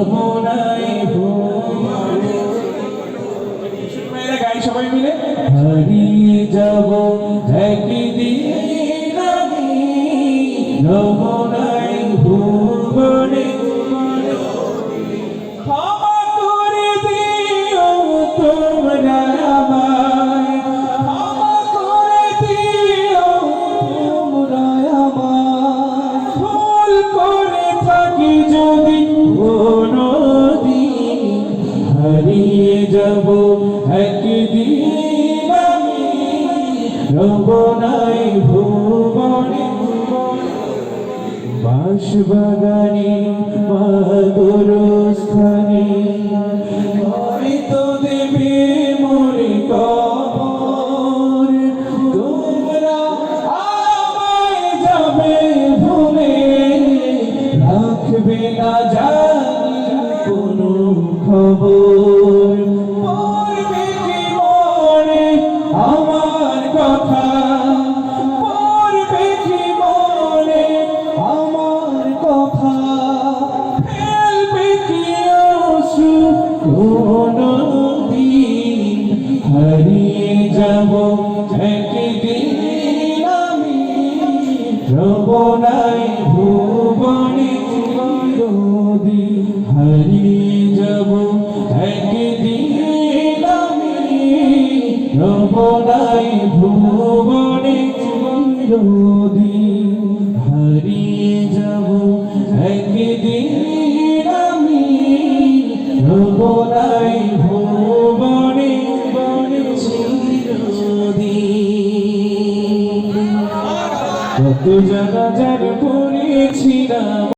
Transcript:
রমনায় ভুবনে গাই সবাই মিলে হারিয়ে যাব একদিন আমি রমনায় ভুবনে ক্ষমা করে দিও তোমরা আমায় ক্ষমা করে দিও তোমরা আমায় ভুল করে থাকি যদি কোনোদিন হারিয়ে যাব একদিন আমি রমনায় ভুবনে বাঁশবাগানে মাদুরস্থানে হয়তো দেবে মোরে কবর তোমরা আমায় যাবে ভুলে রাখবে না জানি কোনো খবর পড়বে কি মনে আমার কথা পড়বে কি মনে আমার কথা ফেলবে কি অশ্রু কোনদিন হারিয়ে যাব একদিন আমি রমনায় ভুবনে চিরদিন হারিয়ে যাব একদিন আমি রমনায় ভুবনে চিরদিন হারিয়ে যাব একদিন আমি রমনায় ভুবনে চিরদিন কত জানাজার পড়েছিলাম